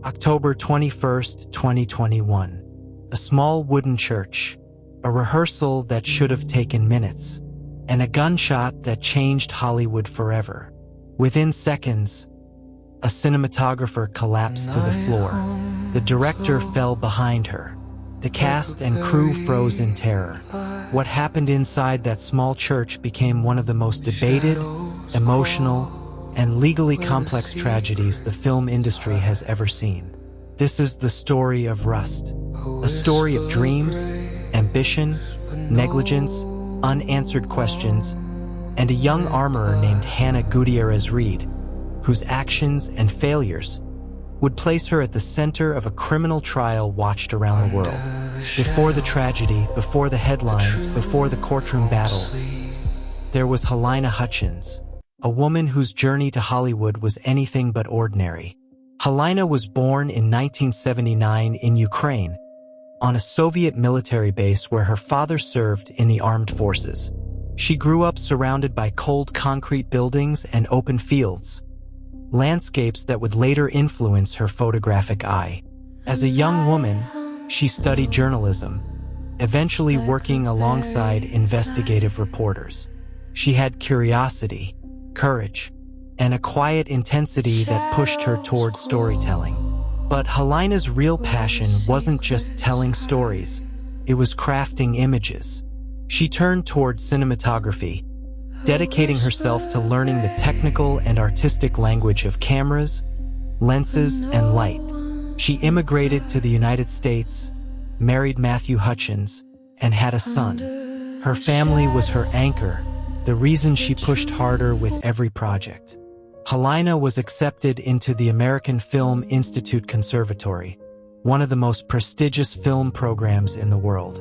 October 21, 2021. A small wooden church, a rehearsal that should have taken minutes, and a gunshot that changed Hollywood forever. Within seconds, a cinematographer collapsed to the floor. The director fell behind her. The cast and crew froze in terror. What happened inside that small church became one of the most debated, emotional, and legally complex tragedies the film industry has ever seen. This is the story of Rust, a story of dreams, ambition, negligence, unanswered questions, and a young armorer named Hannah Gutierrez-Reed, whose actions and failures would place her at the center of a criminal trial watched around the world. Before the tragedy, before the headlines, before the courtroom battles, there was Halyna Hutchins, a woman whose journey to Hollywood was anything but ordinary. Halyna was born in 1979 in Ukraine, on a Soviet military base where her father served in the armed forces. She grew up surrounded by cold concrete buildings and open fields, landscapes that would later influence her photographic eye. As a young woman, she studied journalism, eventually working alongside investigative reporters. She had curiosity, courage, and a quiet intensity that pushed her toward storytelling. But Halyna's real passion wasn't just telling stories, it was crafting images. She turned toward cinematography, dedicating herself to learning the technical and artistic language of cameras, lenses, and light. She immigrated to the United States, married Matthew Hutchins, and had a son. Her family was her anchor, the reason she pushed harder with every project. Halyna was accepted into the American Film Institute Conservatory, one of the most prestigious film programs in the world.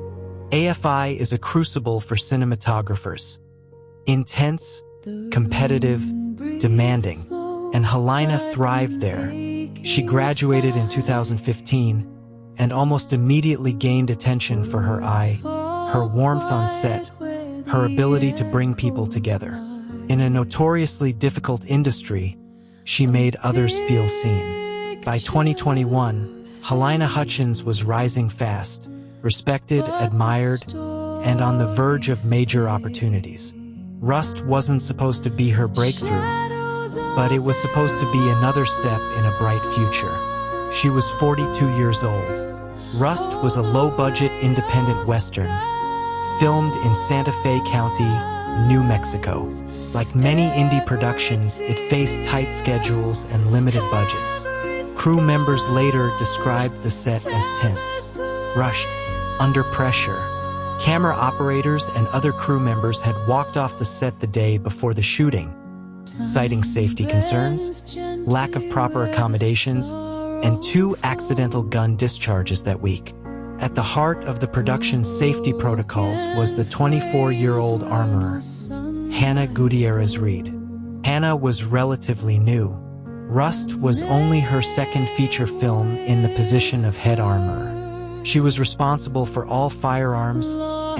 AFI is a crucible for cinematographers. Intense, competitive, demanding, and Halyna thrived there. She graduated in 2015 and almost immediately gained attention for her eye, her warmth on set, her ability to bring people together. In a notoriously difficult industry, she made others feel seen. By 2021, Halyna Hutchins was rising fast, respected, admired, and on the verge of major opportunities. Rust wasn't supposed to be her breakthrough, but it was supposed to be another step in a bright future. She was 42 years old. Rust was a low-budget independent Western, filmed in Santa Fe County, New Mexico. Like many indie productions, it faced tight schedules and limited budgets. Crew members later described the set as tense, rushed, under pressure. Camera operators and other crew members had walked off the set the day before the shooting, citing safety concerns, lack of proper accommodations, and 2 accidental gun discharges that week. At the heart of the production's safety protocols was the 24-year-old armorer, Hannah Gutierrez-Reed. Hannah was relatively new. Rust was only her second feature film in the position of head armorer. She was responsible for all firearms,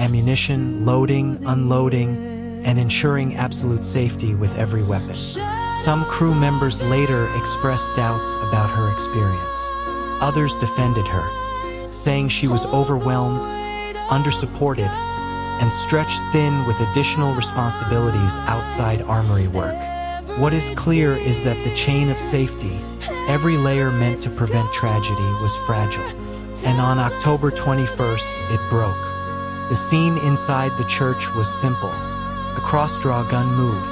ammunition, loading, unloading, and ensuring absolute safety with every weapon. Some crew members later expressed doubts about her experience. Others defended her, saying she was overwhelmed, undersupported, and stretched thin with additional responsibilities outside armory work. What is clear is that the chain of safety, every layer meant to prevent tragedy, was fragile. And on October 21st, it broke. The scene inside the church was simple. A cross-draw gun move,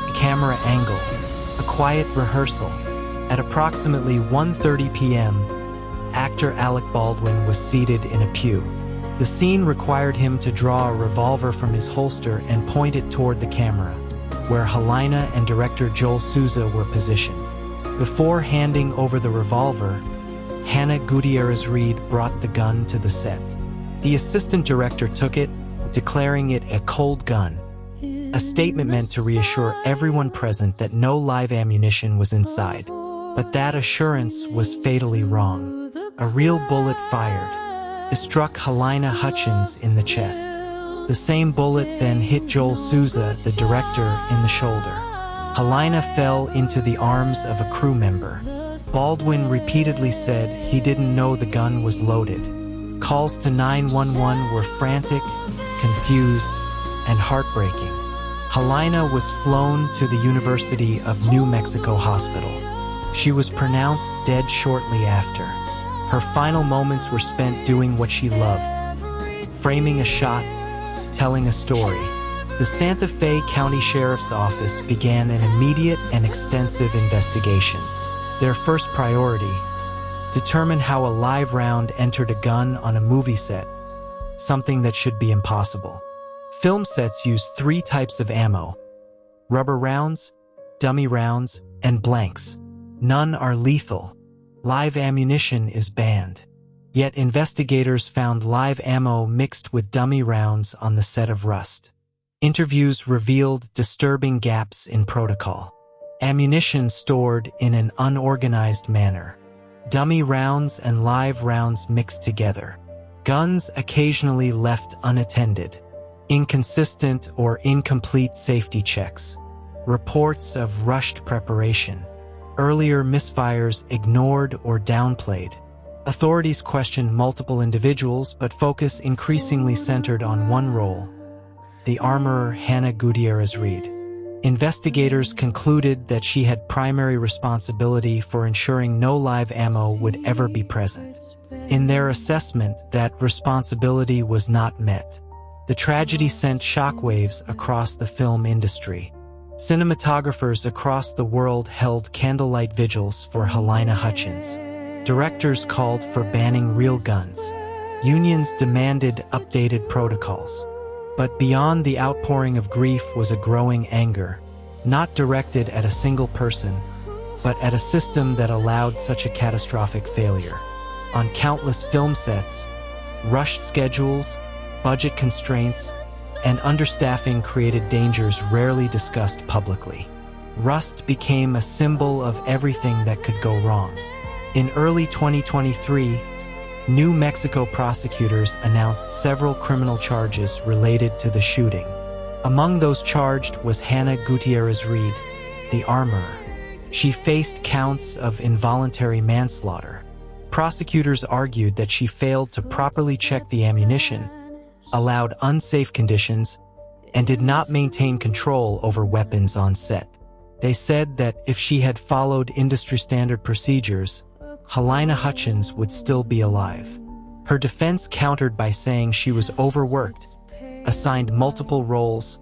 a camera angle, a quiet rehearsal. At approximately 1:30 p.m., actor Alec Baldwin was seated in a pew. The scene required him to draw a revolver from his holster and point it toward the camera, where Halyna and director Joel Souza were positioned. Before handing over the revolver, Hannah Gutierrez-Reed brought the gun to the set. The assistant director took it, declaring it a cold gun, a statement meant to reassure everyone present that no live ammunition was inside. But that assurance was fatally wrong. A real bullet fired. It struck Halyna Hutchins in the chest. The same bullet then hit Joel Souza, the director, in the shoulder. Halyna fell into the arms of a crew member, Baldwin repeatedly said he didn't know the gun was loaded. Calls to 911 were frantic, confused, and heartbreaking. Halyna was flown to the University of New Mexico Hospital. She was pronounced dead shortly after. Her final moments were spent doing what she loved, framing a shot, telling a story. The Santa Fe County Sheriff's Office began an immediate and extensive investigation. Their first priority: determine how a live round entered a gun on a movie set, something that should be impossible. Film sets use 3 types of ammo: rubber rounds, dummy rounds, and blanks. None are lethal. Live ammunition is banned. Yet investigators found live ammo mixed with dummy rounds on the set of Rust. Interviews revealed disturbing gaps in protocol. Ammunition stored in an unorganized manner. Dummy rounds and live rounds mixed together. Guns occasionally left unattended. Inconsistent or incomplete safety checks. Reports of rushed preparation. Earlier misfires ignored or downplayed. Authorities questioned multiple individuals, but focus increasingly centered on one role: the armorer Hannah Gutierrez-Reed. Investigators concluded that she had primary responsibility for ensuring no live ammo would ever be present. In their assessment, that responsibility was not met. The tragedy sent shockwaves across the film industry. Cinematographers across the world held candlelight vigils for Halyna Hutchins. Directors called for banning real guns. Unions demanded updated protocols. But beyond the outpouring of grief was a growing anger, not directed at a single person, but at a system that allowed such a catastrophic failure. On countless film sets, rushed schedules, budget constraints, and understaffing created dangers rarely discussed publicly. Rust became a symbol of everything that could go wrong. In early 2023, New Mexico prosecutors announced several criminal charges related to the shooting. Among those charged was Hannah Gutierrez-Reed, the armorer. She faced counts of involuntary manslaughter. Prosecutors argued that she failed to properly check the ammunition, allowed unsafe conditions, and did not maintain control over weapons on set. They said that if she had followed industry-standard procedures, Halyna Hutchins would still be alive. Her defense countered by saying she was overworked, assigned multiple roles,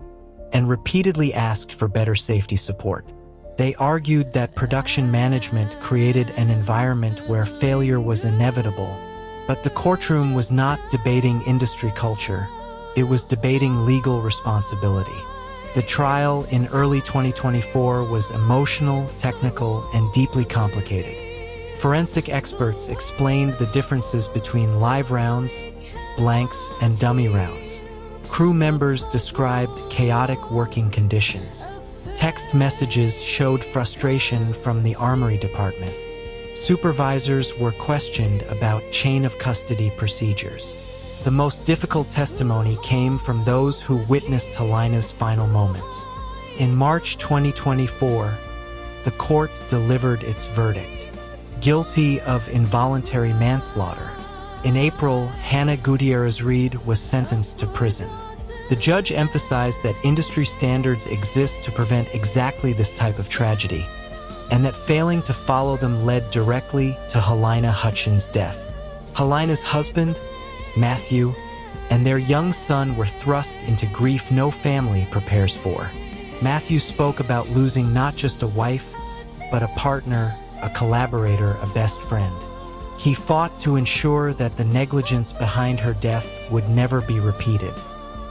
and repeatedly asked for better safety support. They argued that production management created an environment where failure was inevitable, but the courtroom was not debating industry culture, it was debating legal responsibility. The trial in early 2024 was emotional, technical, and deeply complicated. Forensic experts explained the differences between live rounds, blanks, and dummy rounds. Crew members described chaotic working conditions. Text messages showed frustration from the armory department. Supervisors were questioned about chain of custody procedures. The most difficult testimony came from those who witnessed Halyna's final moments. In March 2024, the court delivered its verdict: guilty of involuntary manslaughter. In April, Hannah Gutierrez-Reed was sentenced to prison. The judge emphasized that industry standards exist to prevent exactly this type of tragedy, and that failing to follow them led directly to Halyna Hutchins' death. Halyna's husband, Matthew, and their young son were thrust into grief no family prepares for. Matthew spoke about losing not just a wife, but a partner, a collaborator, a best friend. He fought to ensure that the negligence behind her death would never be repeated.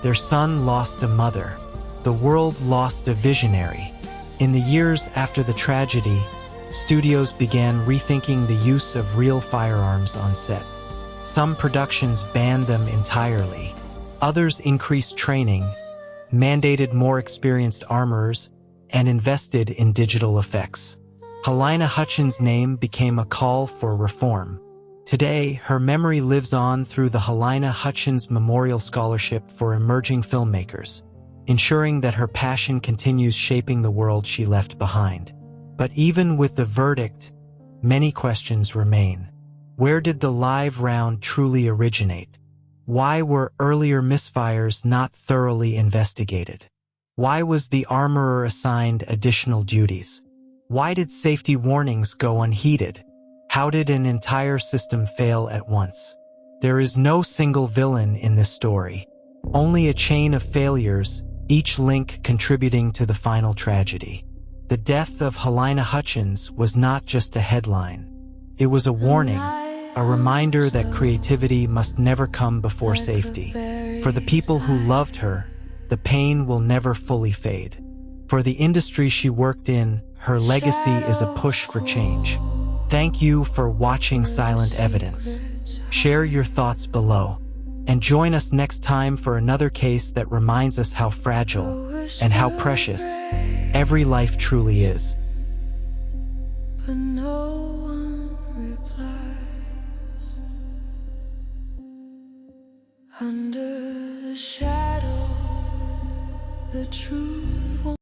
Their son lost a mother. The world lost a visionary. In the years after the tragedy, studios began rethinking the use of real firearms on set. Some productions banned them entirely. Others increased training, mandated more experienced armorers, and invested in digital effects. Halyna Hutchins' name became a call for reform. Today, her memory lives on through the Halyna Hutchins Memorial Scholarship for Emerging Filmmakers, ensuring that her passion continues shaping the world she left behind. But even with the verdict, many questions remain. Where did the live round truly originate? Why were earlier misfires not thoroughly investigated? Why was the armorer assigned additional duties? Why did safety warnings go unheeded? How did an entire system fail at once? There is no single villain in this story, only a chain of failures, each link contributing to the final tragedy. The death of Halyna Hutchins was not just a headline. It was a warning, a reminder that creativity must never come before safety. For the people who loved her, the pain will never fully fade. For the industry she worked in, her legacy is a push for change. Thank you for watching Silent Evidence. Share your thoughts below, and join us next time for another case that reminds us how fragile and how precious every life truly is. But no one replies. Under the shadow, the truth won't